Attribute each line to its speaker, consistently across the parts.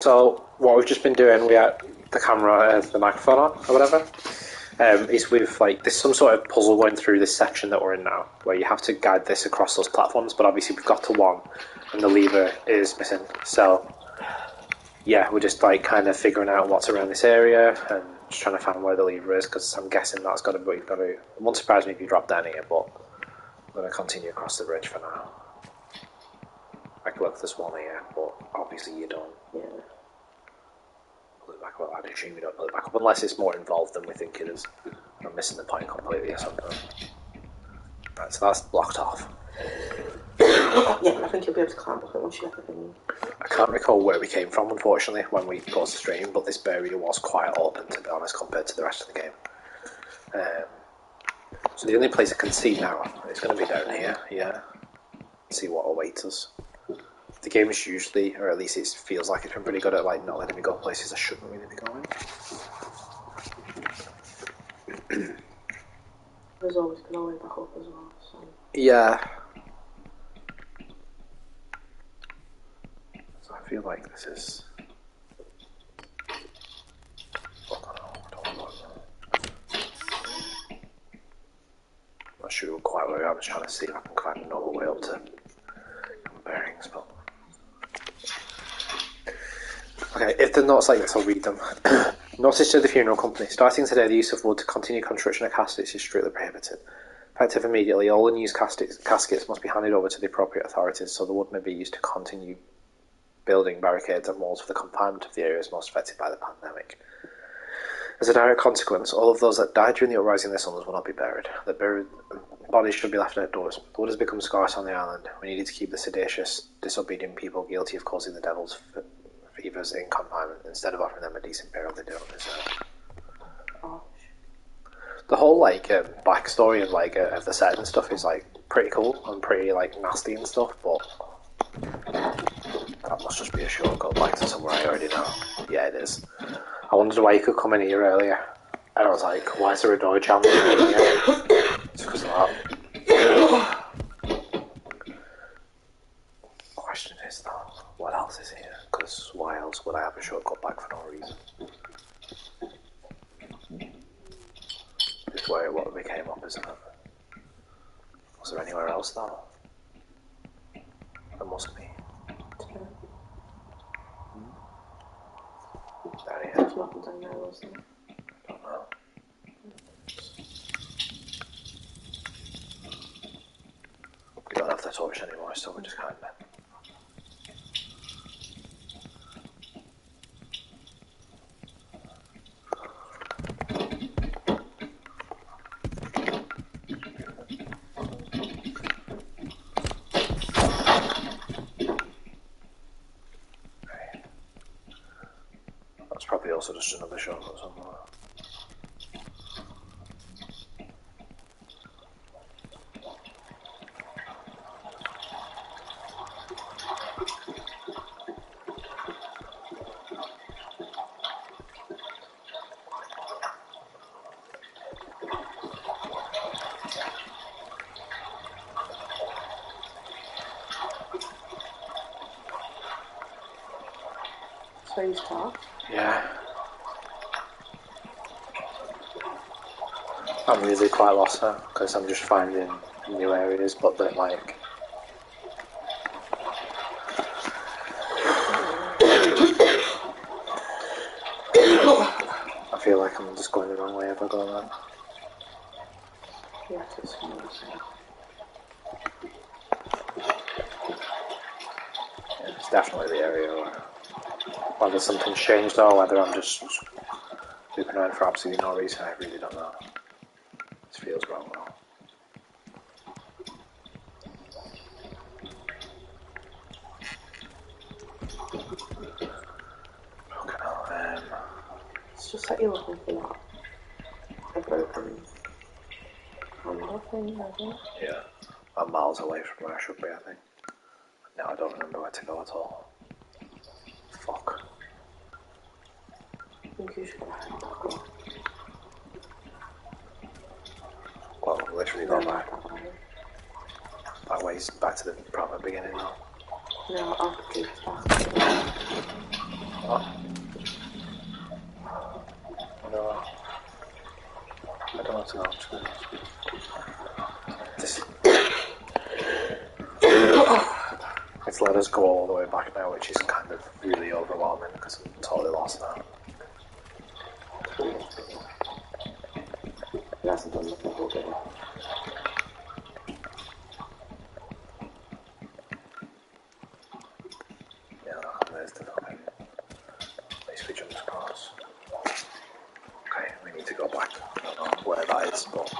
Speaker 1: So what we've just been doing, we had the camera, the microphone on, or whatever. Is we've like there's some sort of puzzle going through this section that we're in now, where you have to guide this across those platforms. But obviously we've got to one, and the lever is missing. So yeah, we're just like kind of figuring out what's around this area and just trying to find where the lever is, because I'm guessing that's got to be. It won't surprise me if you drop down here, but I'm going to continue across the bridge for now. I could look, there's one here, but obviously you don't.
Speaker 2: Yeah.
Speaker 1: Pull it back up. I'd assume you don't pull it back up unless it's more involved than we think it is. I'm missing the point completely or something. Right, so that's blocked off.
Speaker 2: Yeah, I think you'll be able to climb up it once you get the thing.
Speaker 1: I can't recall where we came from, unfortunately, when we paused the stream, but this area was quite open, to be honest, compared to the rest of the game. So the only place I can see now is going to be down here, yeah. See what awaits us. The game is usually, or at least it feels like it's been pretty good at like not letting me go places I shouldn't really be going.
Speaker 2: There's always been a way back up as well, so...
Speaker 1: Yeah. So I feel like this is... I'm not sure quite where I am. I'm just trying to see if I can find another way up to bearings, but... Okay, if the notes like this, I'll read them. Notice to the funeral company. Starting today, the use of wood to continue construction of caskets is strictly prohibited. Effective immediately, all unused caskets must be handed over to the appropriate authorities so the wood may be used to continue building barricades and walls for the confinement of the areas most affected by the pandemic. As a direct consequence, all of those that died during the uprising of the Suns will not be buried. The buried bodies should be left outdoors. The wood has become scarce on the island. We needed to keep the seditious, disobedient people guilty of causing the devil's fevers in confinement instead of offering them a decent burial they don't deserve.
Speaker 2: Oh.
Speaker 1: The whole like backstory of like of the set and stuff is like pretty cool and pretty like nasty and stuff, but that must just be a shortcut back to somewhere I already know. Yeah, it is. I wondered why you could come in here earlier, and I was like, why is there a door jam in here? It's because of that. Question is though, what else is here? Because why else would I have a shortcut back for no reason? This way what we came up, isn't it? Was there anywhere else though? There must be. Down here?
Speaker 2: There's nothing down there, was there?
Speaker 1: I don't know. We don't have the torch anymore, so we're just kind of... Probably also just another shortcut somewhere.
Speaker 2: So you start?
Speaker 1: Yeah. I'm really quite lost now, because I'm just finding new areas, but they're like... I feel like I'm just going the wrong way if I go there.
Speaker 2: Yeah, it's small.
Speaker 1: Yeah, it's definitely the area where... Whether something's changed or whether I'm just looping around for absolutely no reason, I really don't know. This feels wrong though. Okay,
Speaker 2: It's just that you're looking for that. A broken handle thing, I think.
Speaker 1: yeah. I'm miles away from where I should be, I think. Now I don't remember where to go at all. Fuck.
Speaker 2: I think you should go ahead and back up.
Speaker 1: Well, I've literally gone back. That way's back to the proper beginning now.
Speaker 2: No, I'll keep back.
Speaker 1: Oh, really overwhelming because I'm totally lost now.
Speaker 2: He hasn't done nothing all day.
Speaker 1: Yeah, look, there's the fucking. At least we jumped across. Okay, we need to go back. I don't know where that is, but.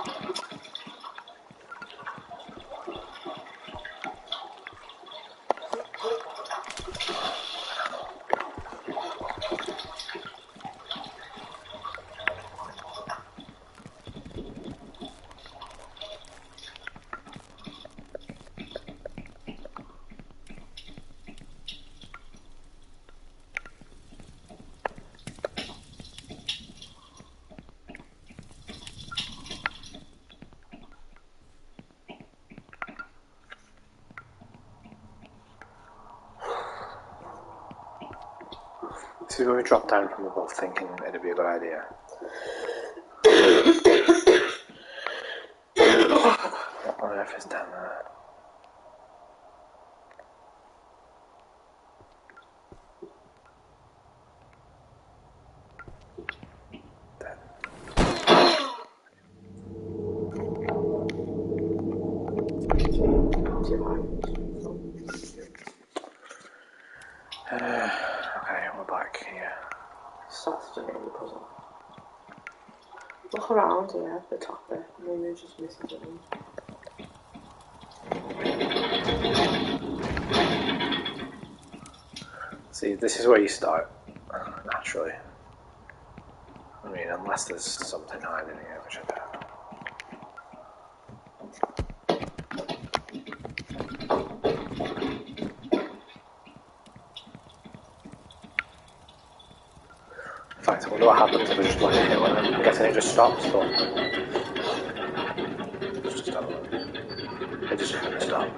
Speaker 1: This is when we drop down from above thinking it'd be a good idea. What on earth is down there? Okay, we're back here.
Speaker 2: Starts to get the puzzle. Look around here at the top there. Maybe it's just missing something.
Speaker 1: See, this is where you start, naturally. I mean, unless there's something hiding here, which I doubt. In fact, I wonder what happens if I just let it hit one. I'm guessing it just stops, but. Let's just have a look. It just couldn't stop.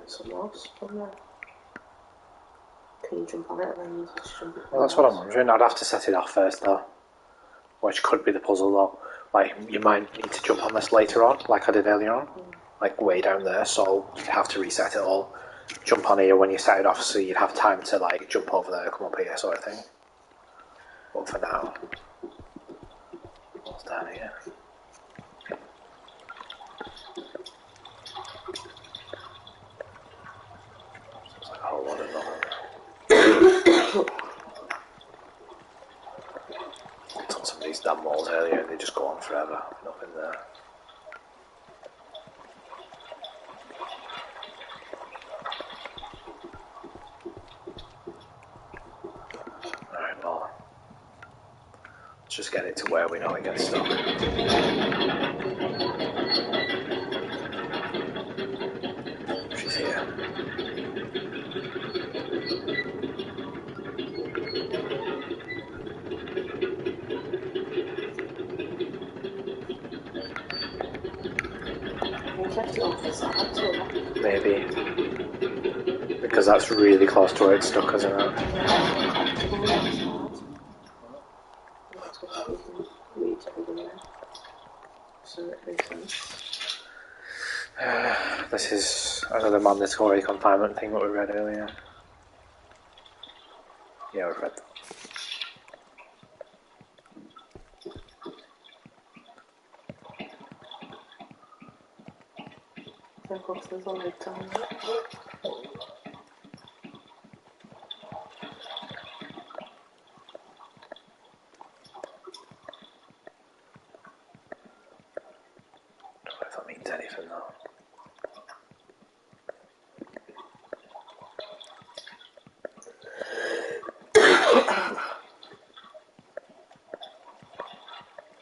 Speaker 2: Something else from there. Can you jump on it and then you just jump it?
Speaker 1: Well, that's what I'm wondering. I'd have to set it off first, though. Which could be the puzzle, though. Like, you might need to jump on this later on, like I did earlier on. Like, way down there, so you'd have to reset it all. Jump on here when you set it off, so you'd have time to, like, jump over there, come up here, sort of thing. But for now, what's down here? It's like a whole lot of nothing. On some of these damn walls earlier, they just go on forever. Nothing there. Alright, well, let's just get it to where we know it gets stuck. She's here. Maybe. Because that's really close to where it's stuck, isn't it? This is another mandatory confinement thing that we read earlier. Yeah, we've read that.
Speaker 2: Of course, there's a light on.
Speaker 1: Don't know if that means anything though.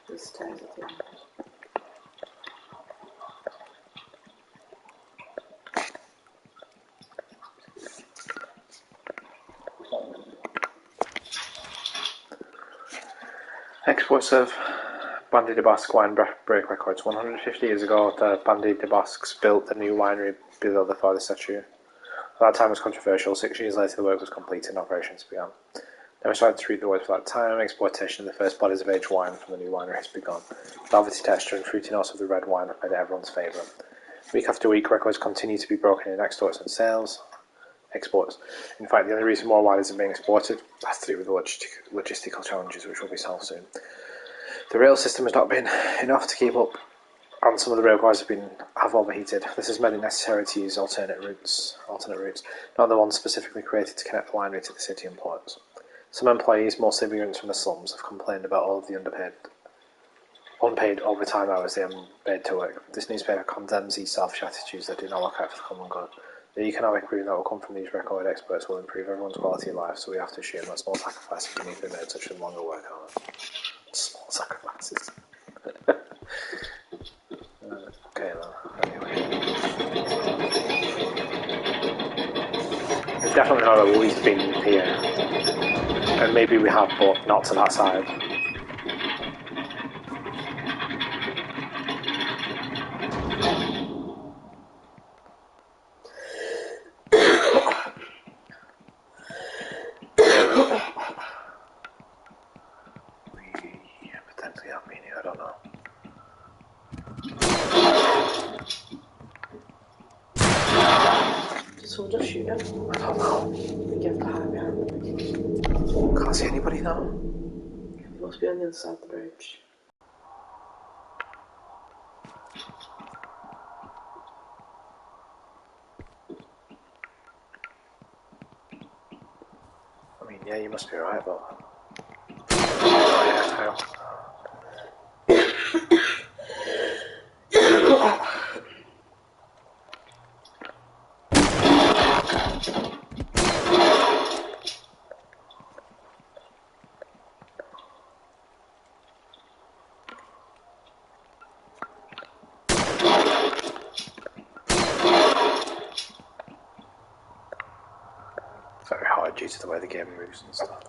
Speaker 2: The stairs at the end.
Speaker 1: Exports of Bandy de Basque wine break records. 150 years ago, the Bandy de Basques built the new winery below the father statue. At that time was controversial. 6 years later, the work was completed and operations began. Never started to reap the rewards for that time. Exploitation of the first bodies of aged wine from the new winery has begun. The velvety texture and fruity notes of the red wine have made everyone's favourite. Week after week, records continue to be broken in exports and sales. Exports. In fact, the only reason more wine isn't being exported has to do with the logistical challenges, which will be solved soon. The rail system has not been enough to keep up, and some of the rail cars have overheated. This has made it necessary to use alternate routes, not the ones specifically created to connect the winery to the city and ports. Some employees, mostly immigrants from the slums, have complained about all of the unpaid overtime hours they are paid to work. This newspaper condemns these selfish attitudes that do not look out for the common good. The economic improvement that will come from these record experts will improve everyone's quality of life, so we have to assume that small sacrifices need to be made, such as longer work hours. Small sacrifices. Okay then, anyway. We've definitely not always been here. And maybe we have, but not to that side. We potentially have been here, I don't know.
Speaker 2: So we'll just shoot him.
Speaker 1: I don't know.
Speaker 2: We give the high behind.
Speaker 1: Can't see anybody now.
Speaker 2: He must be on the other side of the bridge.
Speaker 1: I mean, yeah, you must be right, but... Oh, yeah, hell. Very hard due to the way the game moves and stuff.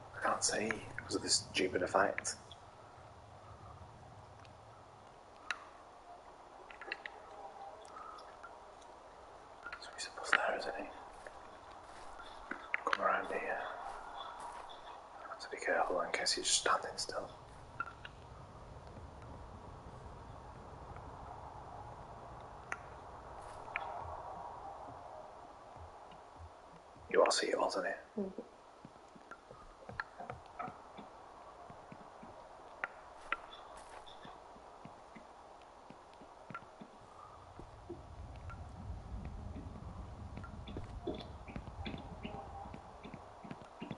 Speaker 1: I can't see because of this stupid effect. So he's supposed there, isn't he? Come around here. I have to be careful in case he's standing still. You all see it, wasn't it?
Speaker 2: Mm-hmm.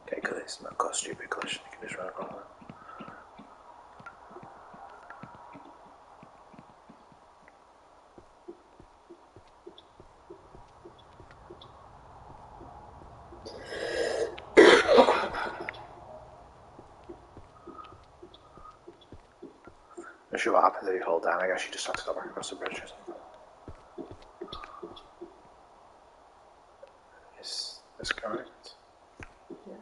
Speaker 1: Okay, good. It's not got a stupid question. You can just run across it. I'm not sure what happens if you hold down. I guess you just have to go back across the bridge or something. Is this correct?
Speaker 2: Yeah.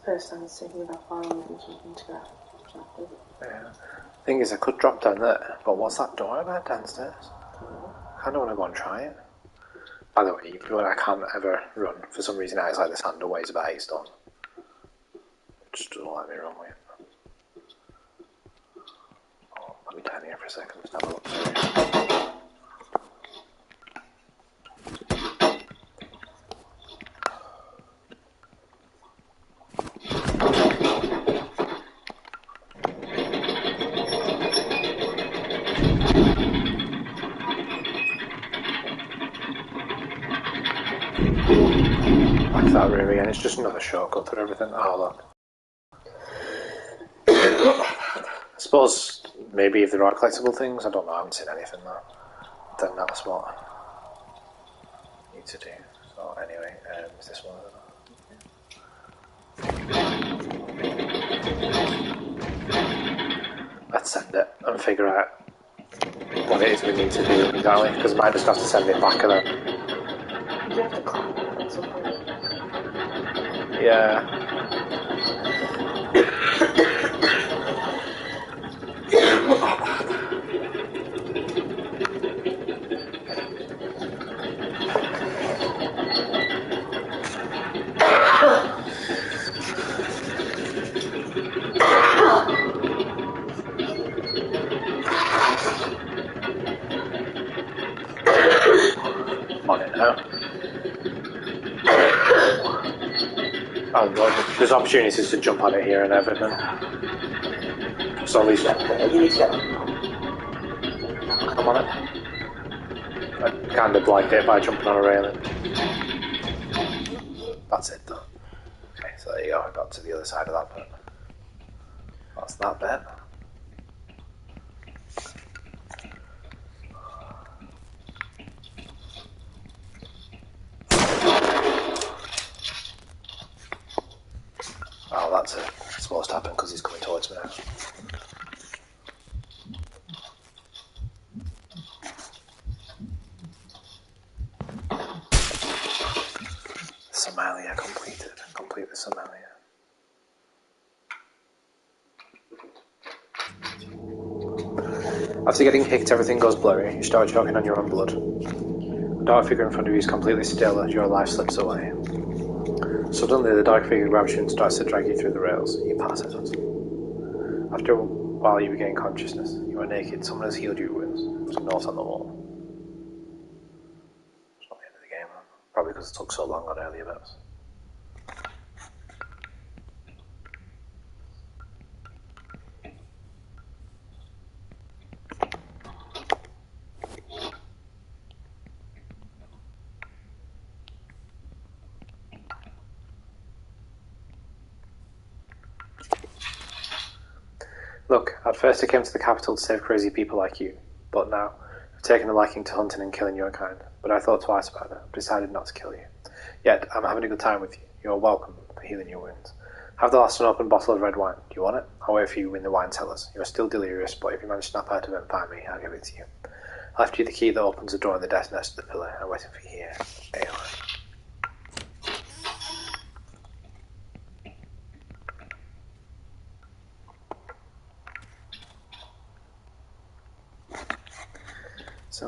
Speaker 2: the first time I was thinking about far away from something to get distracted.
Speaker 1: Yeah. Thing is, I could drop down there, but what's that door about downstairs? I kind of want to go and try it. By the way, even when I can't ever run, for some reason outside this handle weighs about 8 stone. It just doesn't let me run with it. Oh, let me down here for a second, just have a look. Like that room again, it's just another shortcut for everything. Oh, look. I suppose maybe if there are collectible things, I don't know, I haven't seen anything though. Then that's what I need to do. So anyway, is this one? Let's send it and figure out what it is we need to do exactly, because I might just have to send it back and then.
Speaker 2: You have to clap it at some point.
Speaker 1: Yeah. On it now. Oh, well, there's opportunities to jump on it here and everything. So at least
Speaker 2: You need to get
Speaker 1: come on it. I kind of blind it by jumping on a railing. That's it though. Okay, so there you go, I got to the other side of that bit. That's that bit. Oh, that's it. It's supposed to happen because he's coming towards me now. Somalia completed. Complete the Somalia. After getting kicked, everything goes blurry. You start choking on your own blood. The dark figure in front of you is completely still as your life slips away. Suddenly, the dark figure grabs you and starts to drag you through the rails. You pass out. After a while, you regain consciousness. You are naked. Someone has healed your wounds. There's a note on the wall. It's not the end of the game, man. Probably because it took so long on earlier bits. Look, at first I came to the capital to save crazy people like you, but now I've taken a liking to hunting and killing your kind. But I thought twice about it, decided not to kill you. Yet, I'm having a good time with you. You're welcome for healing your wounds. Have the last unopened bottle of red wine. Do you want it? I'll wait for you in the wine cellars. You're still delirious, but if you manage to snap out of it and find me, I'll give it to you. I left you the key that opens the door in the desk next to the pillar. I'm waiting for you here. Anyway. So,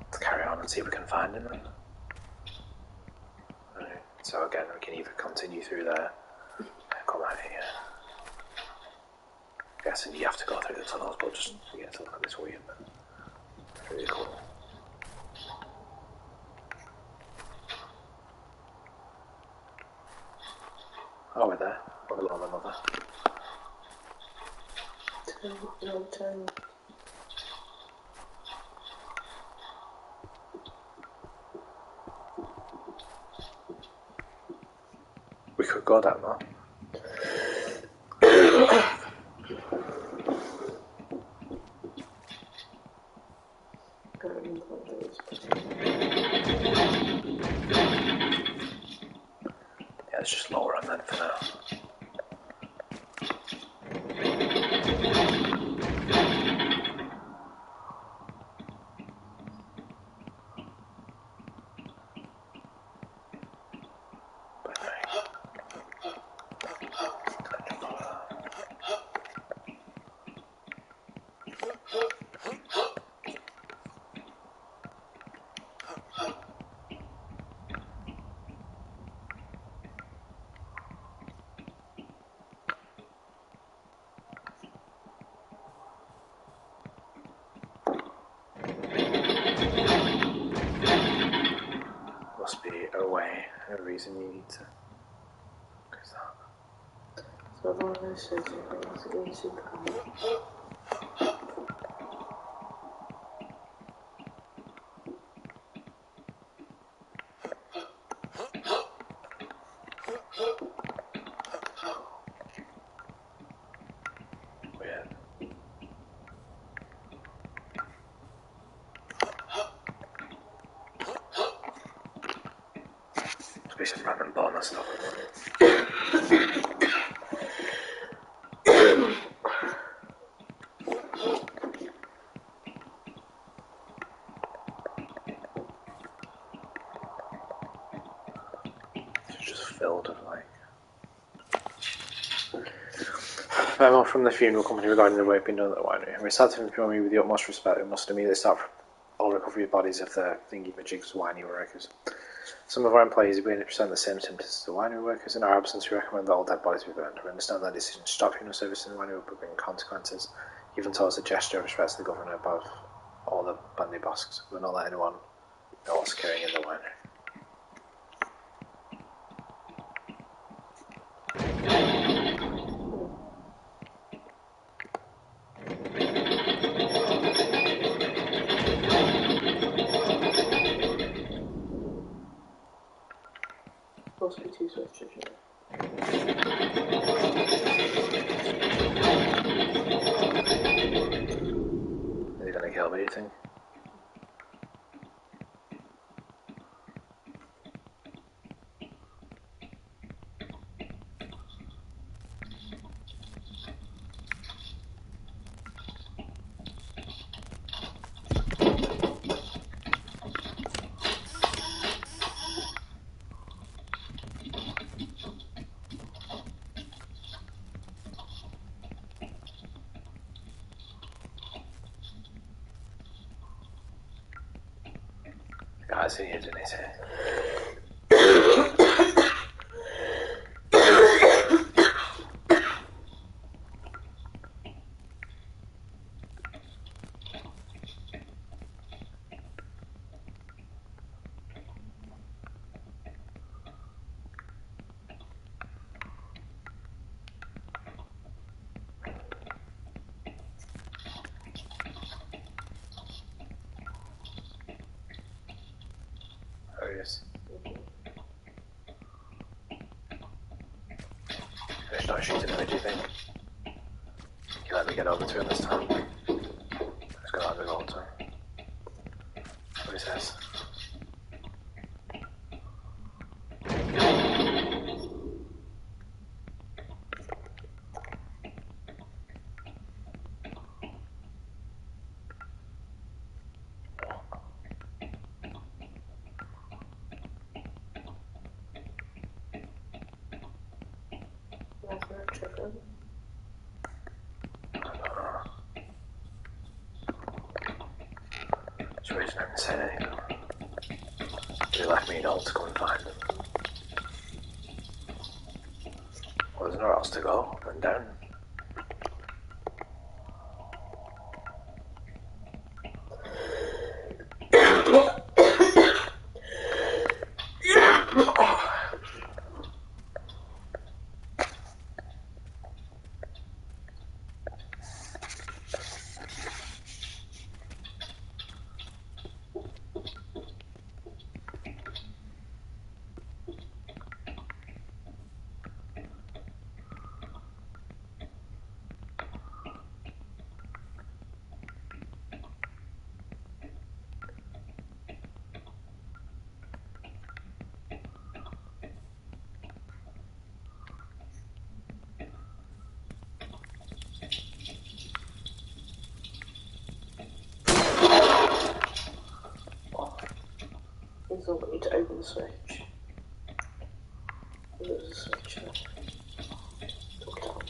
Speaker 1: let's carry on and see if we can find him then. Right. So again, we can either continue through there and come out here. I'm guessing you have to go through the tunnels, but just get to look at this weird bit. Really cool. Oh, we're there. We're below the mother.
Speaker 2: turn.
Speaker 1: We could go down there. Yeah, it's just lower on that for now. Must be a way, a reason you need to. What is that?
Speaker 2: So one of those searching things that you super common.
Speaker 1: Weird. Must be some random bonus stuff. It's just filled with like. Memo from the funeral company regarding the work being done at the winery. We're sad to inform you with the utmost respect we must immediately start all recovery bodies of the thingy-majigs winery workers. Some of our employees are beginning to present the same symptoms as the winery workers. In our absence, we recommend that all dead bodies be burned. We understand that decision to stop funeral service in the winery will bring consequences, even towards a gesture of respect to the governor above all the bandy bosques. We will not let anyone know what's occurring in the winery.
Speaker 2: Must be two switches.
Speaker 1: Is he going to kill me, do you think? I see you, didn't he? Oh, yes. He's not shooting me, do you think? You let me get over to him this time? He's going to do it all the time. What he says?
Speaker 2: That's not tripping.
Speaker 1: So he's not saying anything. He left me in all to go and find him. Well, there's nowhere else to go, up and down.
Speaker 2: He's all got you to open the switch. There's a switch there. Look down.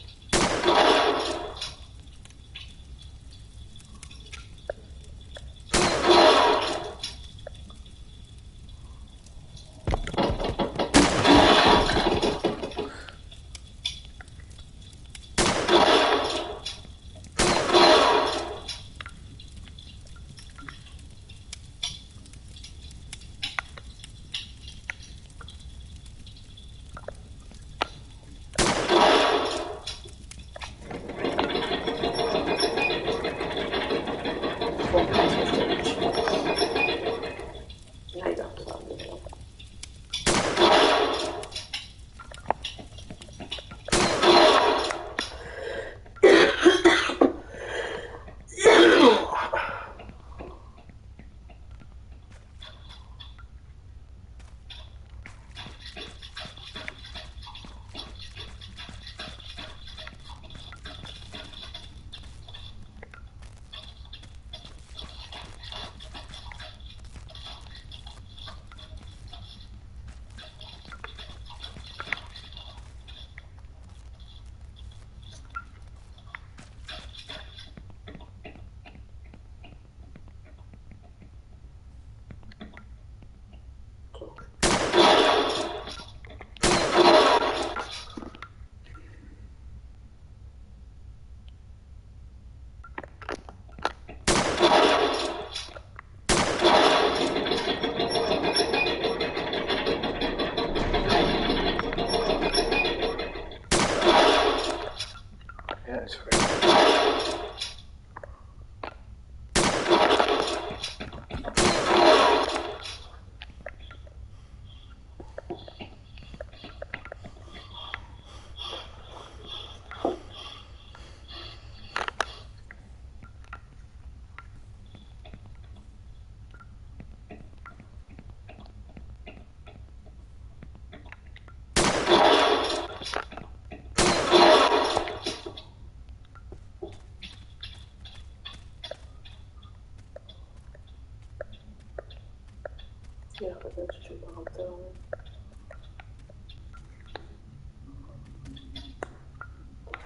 Speaker 2: Yeah, but then just jump out there.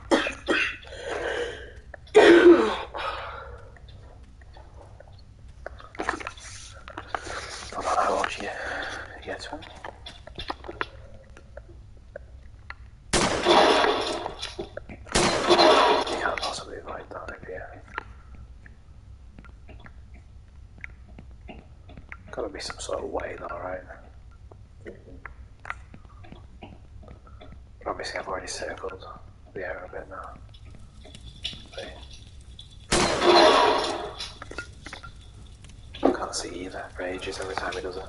Speaker 1: I don't know how old you get to him. You can't possibly avoid that if you. Gotta be some sort of way though, right? But obviously I've already circled the area a bit now. I can't see either for ages every time he does it.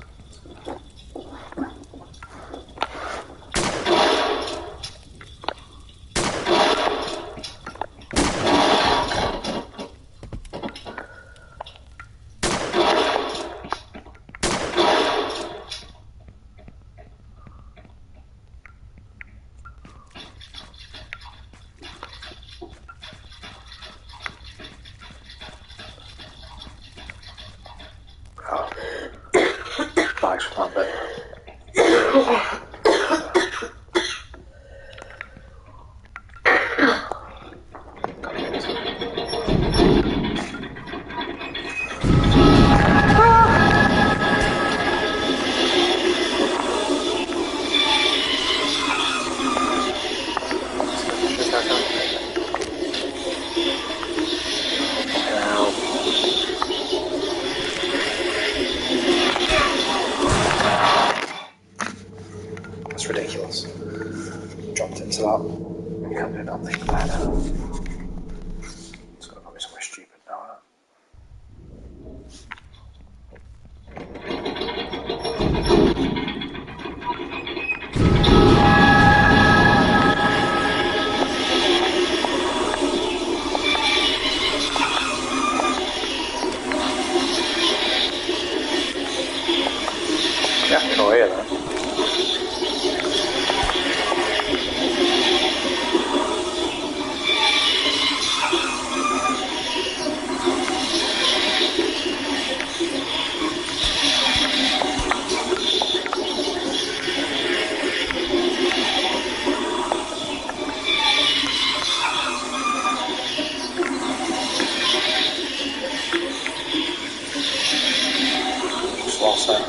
Speaker 1: Oh. Bags from that bit. That's ridiculous. Dropped into that. You can't do nothing about it. It's gonna put me somewhere stupid now, isn't it? Yeah, I can go here then. Just lost there.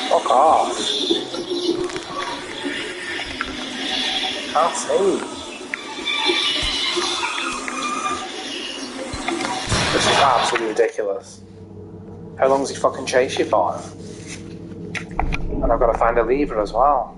Speaker 1: Fuck off. Can't see. This is absolutely ridiculous. How long does he fucking chase you for? And I've got to find a lever as well.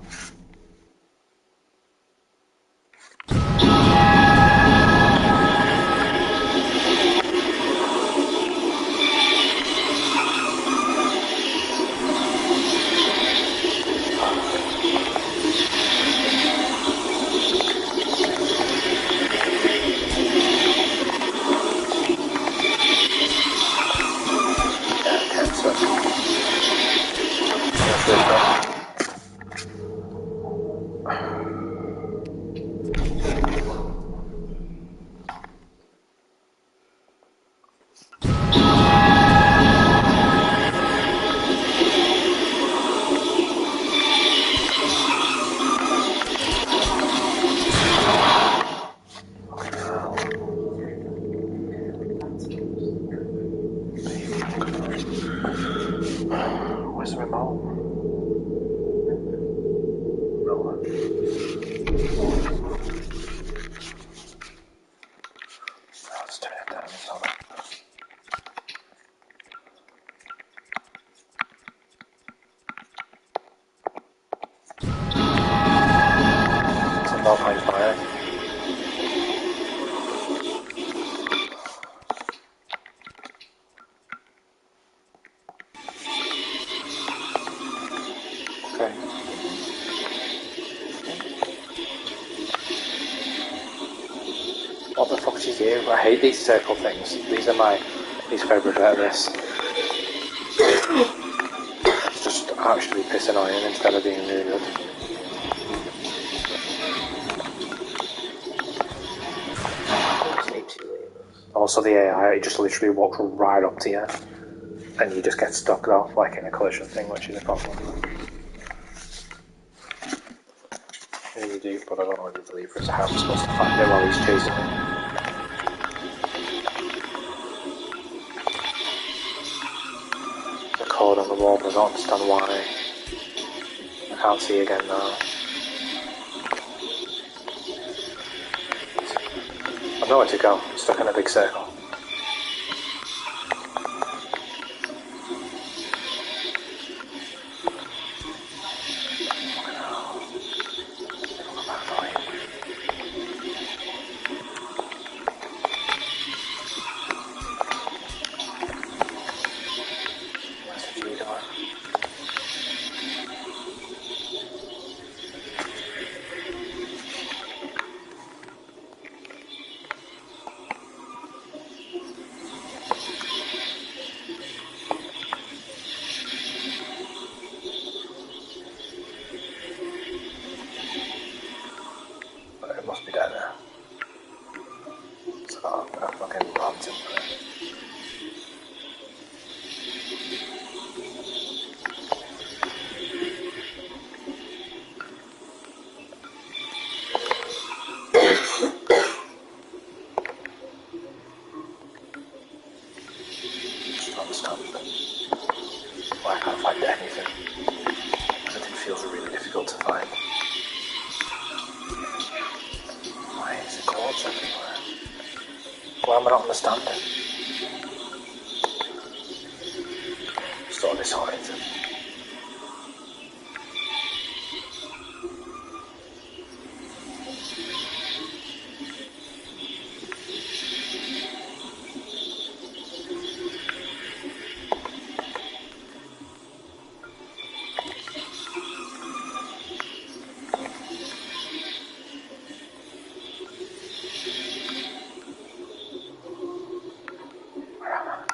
Speaker 1: What the fuck do you do? I hate these circle things. These are my least favourite out of this. It's just actually piss annoying instead of being really good. Also the AI, it just literally walks right up to you and you just get stuck off like in a collision thing, which is a problem. Yeah, you do, but I don't really believe it's how I'm supposed to find it while he's chasing me. The code on the wall, but I don't understand why. I can't see again now. I've nowhere to go, I'm stuck in a big circle. It must be down there. So I'm fucking robbed him. Just don't understand why I can't find anything. Everything feels really difficult to find. Why is it chords everywhere? Why am I not understanding? So disoriented. Where am I?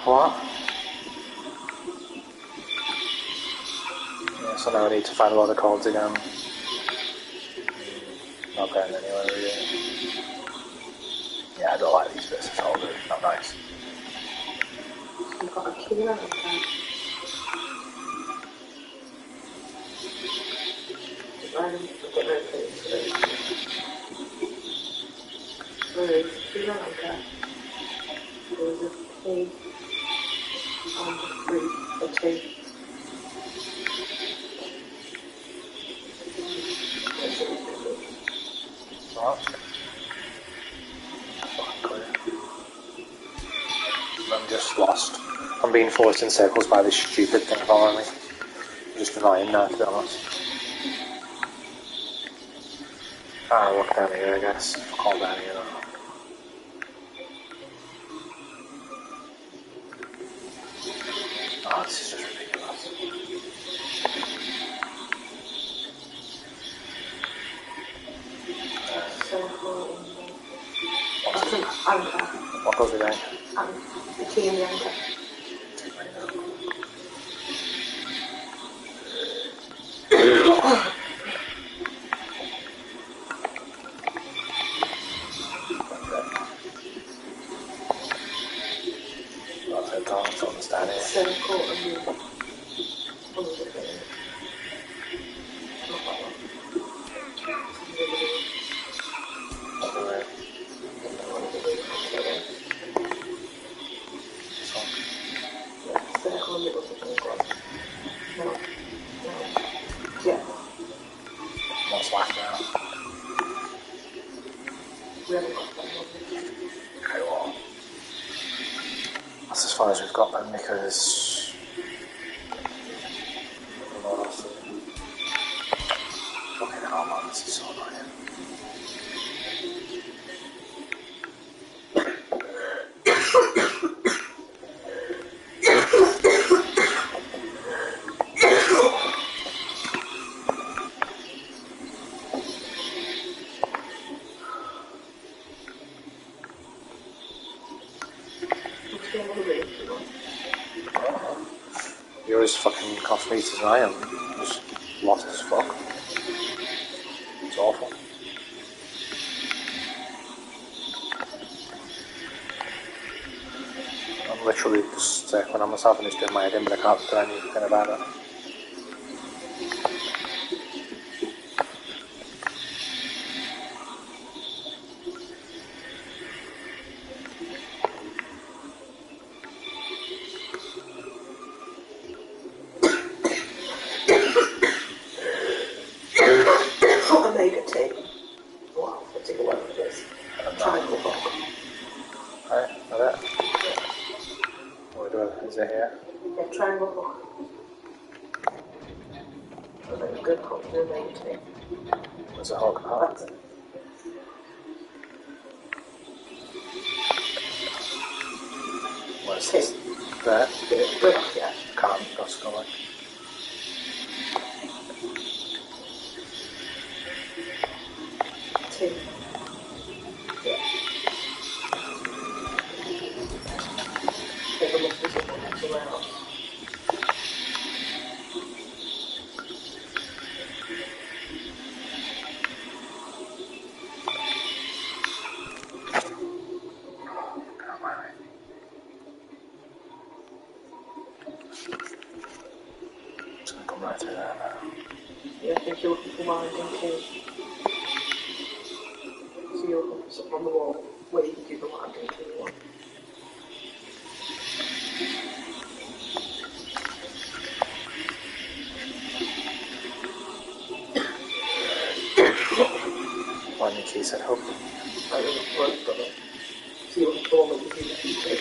Speaker 1: What? Yeah, so now I need to find a lot of codes again. Not going anywhere really. Yeah, I don't like these bits at all, they're not nice.
Speaker 2: You've got a key there. There's a key around there. There's a key on the three, or two.
Speaker 1: What? Fucking clear. I'm just lost. I'm being forced in circles by this stupid thing following me. I'm just annoying now, to be honest. I'll walk down here, I guess. Fuck all down here now. Oh, this is just ridiculous.
Speaker 2: Anchor.
Speaker 1: What goes with anchor?
Speaker 2: And the key and the anchor. Circle and move under the thing. Not that one. Yeah, circle and middle something. No. Yeah.
Speaker 1: What's left now?
Speaker 2: We haven't got that one.
Speaker 1: Okay, well, that's as far as we've got then, because I don't know what else to do. Fucking hell, man, this is so annoying. You're as fucking coffee as I am. Just lost as fuck. It's awful. I'm literally just when I'm myself and just doing my head in, but I can't do anything about it.
Speaker 2: Omega tea. Wow, let's take a look at this. Triangle book.
Speaker 1: Right, is it? What do I do? Is it here?
Speaker 2: Yeah, triangle book. I think a good company Omega tea.
Speaker 1: There's a whole part.
Speaker 2: That's it.
Speaker 1: Where's this? There?
Speaker 2: Good, yeah.
Speaker 1: Can't, that's going.
Speaker 2: Tea. Yeah. I think there must be something somewhere else.
Speaker 1: It's going to come right through there now.
Speaker 2: Yeah, I think you're looking for winding tea. So you're looking for something on the wall where you can do the winding tea one.
Speaker 1: When the key said hook.
Speaker 2: I don't know where I've done it. So you're looking for one where you can do the tea.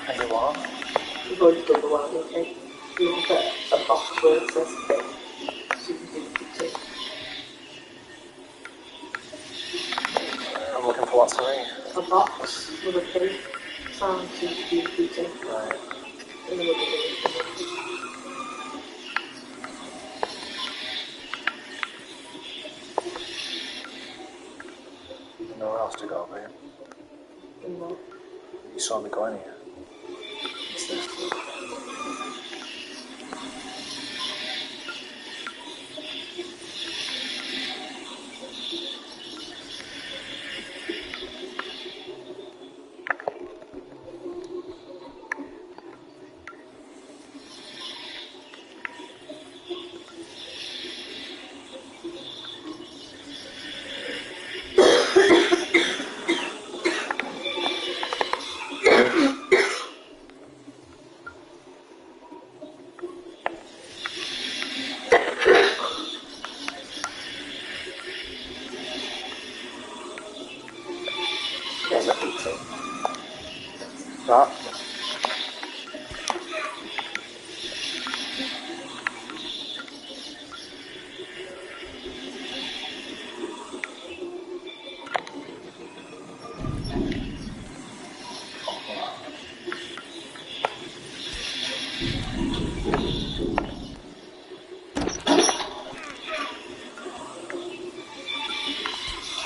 Speaker 1: And you what?
Speaker 2: You've already done the winding tea. You look at a box where it says tea. So you can do the tea.
Speaker 1: I'm looking for what's sorry?
Speaker 2: A box with a key. Sound so you can do the tea.
Speaker 1: Right.
Speaker 2: In the middle of it.
Speaker 1: Nowhere else to go, babe.
Speaker 2: No.
Speaker 1: You saw me going here.
Speaker 2: It's this tea. There's a tea.
Speaker 1: That?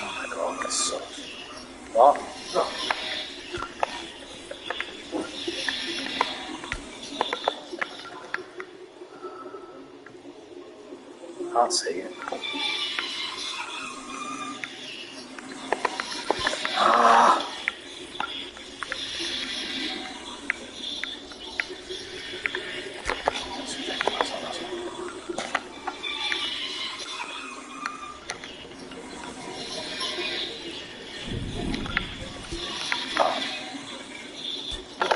Speaker 1: Oh my god. can't see it. Ah! That's ridiculous, honestly.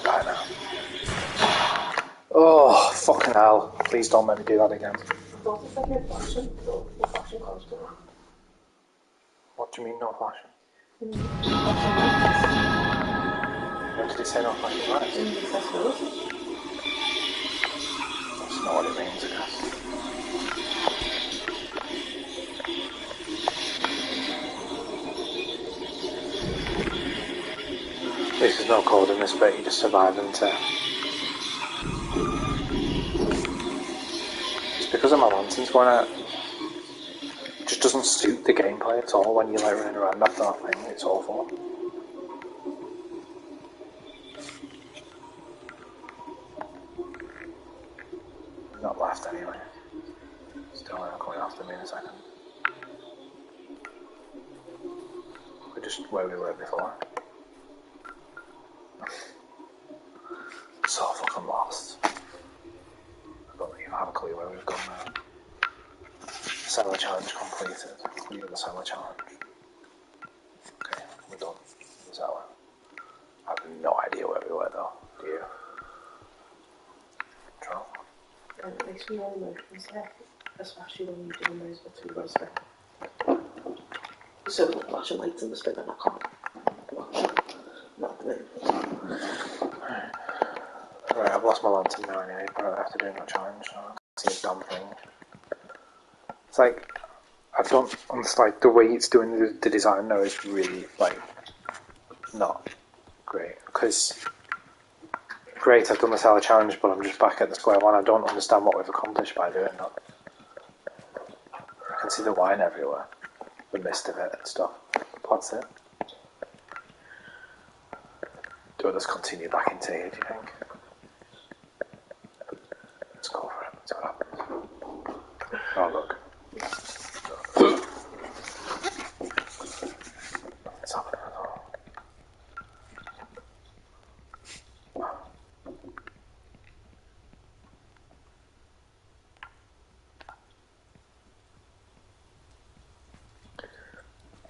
Speaker 1: Right now. Oh, fucking hell. Please don't let me do that again.
Speaker 2: What is like no flashing? The flashing constantly.
Speaker 1: What do you mean, no flashing?
Speaker 2: Flashing lights.
Speaker 1: When did it say no flashing lights?
Speaker 2: In the accessibility.
Speaker 1: That's not what it means, I guess. At least there's no code in this bit, you just survive until... It's because of my lanterns going out. It just doesn't suit the gameplay at all when you're like running around after that thing, it's awful. Not left anyway. Still coming after me in a second. We're just where we were before. So fucking lost. I don't even have a clue where we've gone now. Cellar challenge completed. Clear the cellar challenge. Okay, we're done. The cellar. I have no idea where we were though. Do you? Control.
Speaker 2: And it makes me really emotions there, especially when you're doing those bits with spin. So with the flashing lights and the spin, and I can't. Not the minute.
Speaker 1: Right, I've lost my lantern now anyway, but I have to do that challenge. So I can't see a damn thing. It's like, I don't understand, like, the way it's doing the design now is really, like, not great. Because, great, I've done the cellar challenge, but I'm just back at the square one. I don't understand what we've accomplished by doing that. I can see the wine everywhere, the mist of it and stuff. That's it. Do I just continue back into here, do you think? Let's go for it, see what happens. Oh, look. It's happening at all.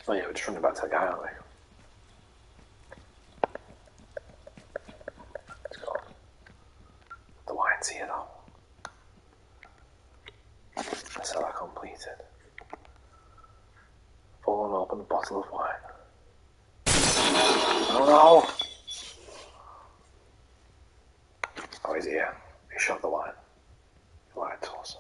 Speaker 1: Oh yeah, we're just running back to the guy, aren't we? Let's go. The wine's here though. The cellar completed. Full and open a bottle of wine. Oh no! Oh, he's here. He shot the wine. The wine toss.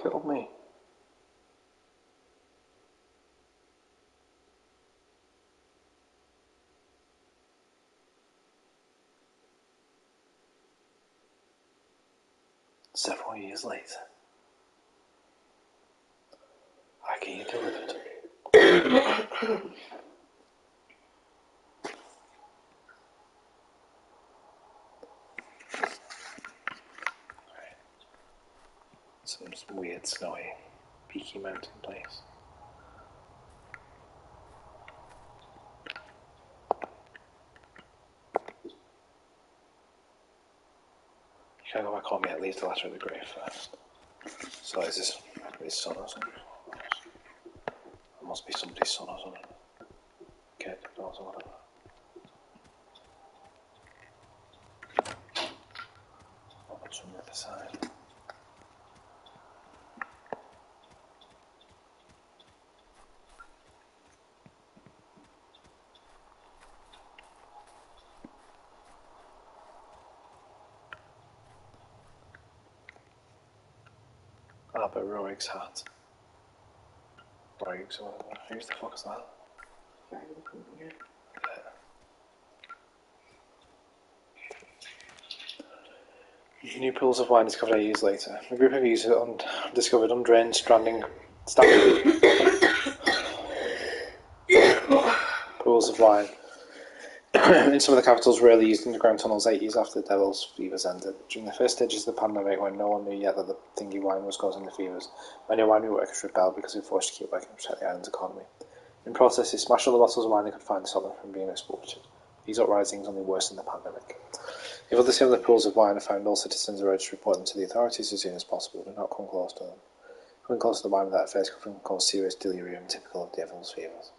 Speaker 1: Killed me. Several years later, I can delivered. Some weird, snowy, peaky mountain place. You can't go back home yet, leave the letter at the grave first. So is this his son or something? It must be somebody's son or something. Kid, daughter, whatever. What's from the other side? Albert Roig's hat. Roig's or whatever. Who's the fuck is that? New pools of wine discovered 8 years later. A group of users discovered undrained, standing pools of wine in some of the capital's rarely used underground tunnels 8 years after the devil's fevers ended. During the first stages of the pandemic, when no one knew yet that the thingy wine was causing the fevers, many winery workers rebelled because they were forced to keep working to protect the island's economy. In process, they smashed all the bottles of wine they could find to stop them from being exploited. These uprisings only worsened the pandemic. If other similar pools of wine are found, all citizens are urged to report them to the authorities as soon as possible. Do not come close to them. Coming close to the wine without first can cause serious delirium, typical of devil's fevers.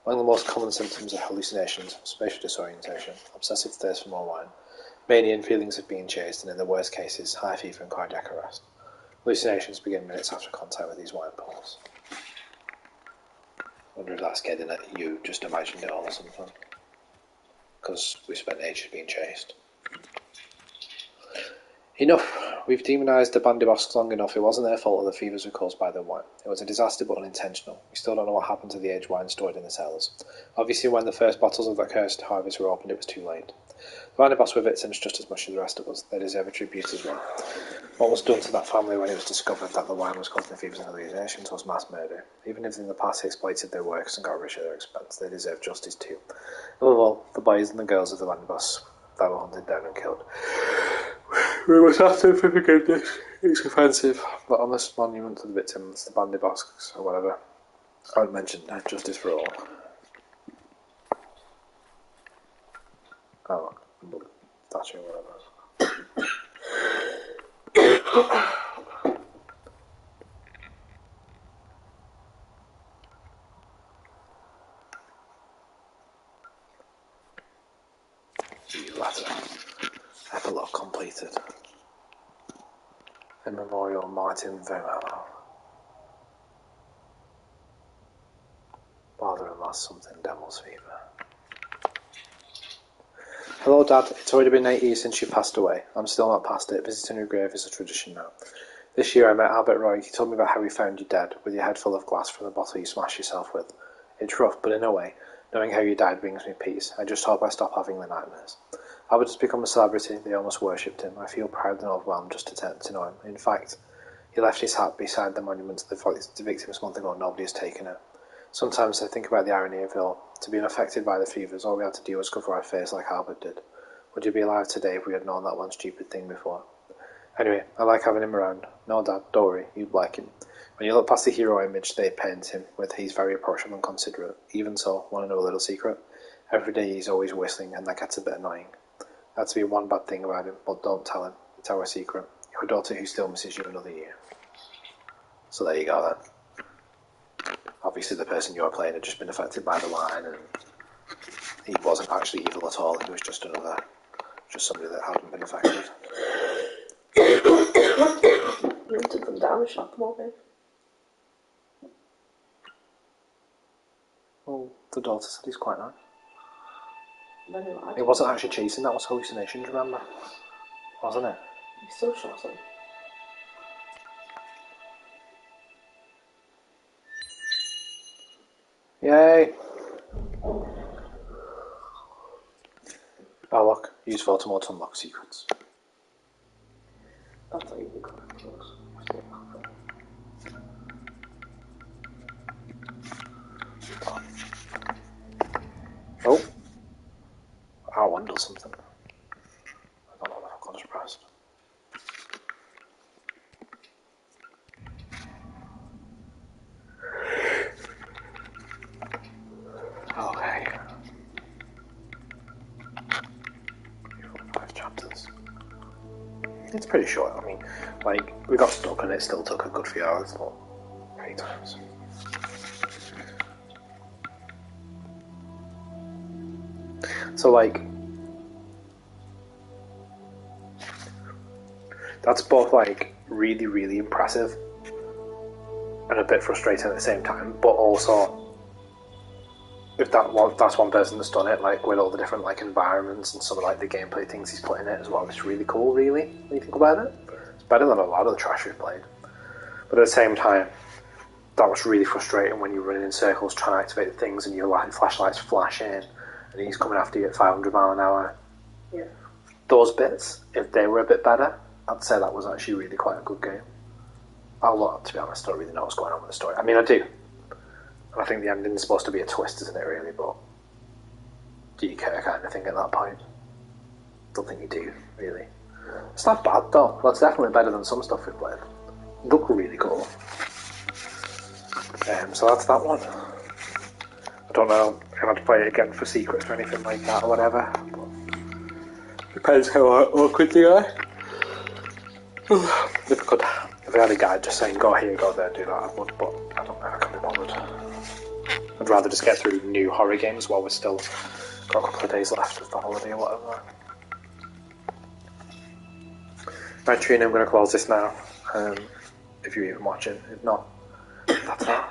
Speaker 1: Among the most common symptoms are hallucinations, spatial disorientation, obsessive thirst for more wine, mania and feelings of being chased, and in the worst cases, high fever and cardiac arrest. Hallucinations begin minutes after contact with these wine pools. I wonder if that's getting at you just imagined it all or something. Because we spent ages being chased. Enough. We've demonised the Bandibosks long enough. It wasn't their fault that the fevers were caused by the wine. It was a disaster but unintentional. We still don't know what happened to the aged wine stored in the cellars. Obviously, when the first bottles of that cursed harvest were opened, it was too late. The Bandibosks were victims just as much as the rest of us. They deserve a tribute as well. What was done to that family when it was discovered that the wine was causing the fevers and hallucinations was mass murder. Even if in the past they exploited their workers and got rich at their expense, they deserve justice too. Above all, the boys and the girls of the Bandibosks that were hunted down and killed. We must ask them for forgiveness. It's offensive, but on this monument to the victims, the Bandibosks, or whatever, I would mention justice for all. Oh, look, statue or whatever. Letter. Epilogue completed. In memorial, Martin Vermello. Father and last something, devil's fever. Hello, Dad. It's already been 8 years since you passed away. I'm still not past it. Visiting your grave is a tradition now. This year I met Albert Roig. He told me about how he found you dead, with your head full of glass from the bottle you smashed yourself with. It's rough, but in a way, knowing how you died brings me peace. I just hope I stop having the nightmares. Albert has become a celebrity. They almost worshipped him. I feel proud and overwhelmed just to know him. In fact, he left his hat beside the monument to the victims a month ago. Nobody has taken it. Sometimes I think about the irony of it all. To be unaffected by the fevers, all we had to do was cover our face like Albert did. Would you be alive today if we had known that one stupid thing before? Anyway, I like having him around. No, Dad, don't worry, you'd like him. When you look past the hero image they paint him with, he's very approachable and considerate. Even so, want to know a little secret? Every day he's always whistling, and that gets a bit annoying. That's be one bad thing about him, but don't tell him. It's our secret. Your daughter who still misses you another year. So there you go then. Obviously the person you're playing had just been affected by the wine, and he wasn't actually evil at all. He was just somebody that hadn't been affected.
Speaker 2: You hunted them down and shot them all in.
Speaker 1: Well, the daughter said he's quite nice.
Speaker 2: Then he lied.
Speaker 1: It wasn't actually chasing, that was hallucinations, remember? Wasn't it?
Speaker 2: He still shot him.
Speaker 1: Yay! Oh look, use photo mode to unlock secrets.
Speaker 2: That's how you become close.
Speaker 1: Oh. R1 does something. I don't know what the fuck I just pressed. Okay. 5 chapters. It's pretty short. I mean, like, we got stuck and it still took a good few hours, but 3 times. So, like, that's both, like, really, really impressive and a bit frustrating at the same time, but also, if that's one person that's done it, like, with all the different, like, environments and some of, like, the gameplay things he's put in it as well, it's really cool, really, when you think about it. It's better than a lot of the trash we've played. But at the same time, that was really frustrating when you're running in circles trying to activate things and your flashlights flash in and he's coming after you at 500 mile an hour.
Speaker 2: Yeah.
Speaker 1: Those bits, if they were a bit better, I'd say that was actually really quite a good game. To be honest, I don't really know what's going on with the story. I mean, I do. And I think the ending's supposed to be a twist, isn't it, really? But do you care kind of thing at that point? Don't think you do, really. It's not bad, though. Well, it's definitely better than some stuff we've played. Look really cool. So that's that one. I don't know if I'd play it again for secrets or anything like that or whatever. But depends how awkward they are. If I had a guide just saying go here, go there, do that, I would, but I don't know if I can be bothered. I'd rather just get through new horror games while we're still got a couple of days left of the holiday or whatever. Right, Trina, I'm going to close this now. If you're even watching. If not, that's it.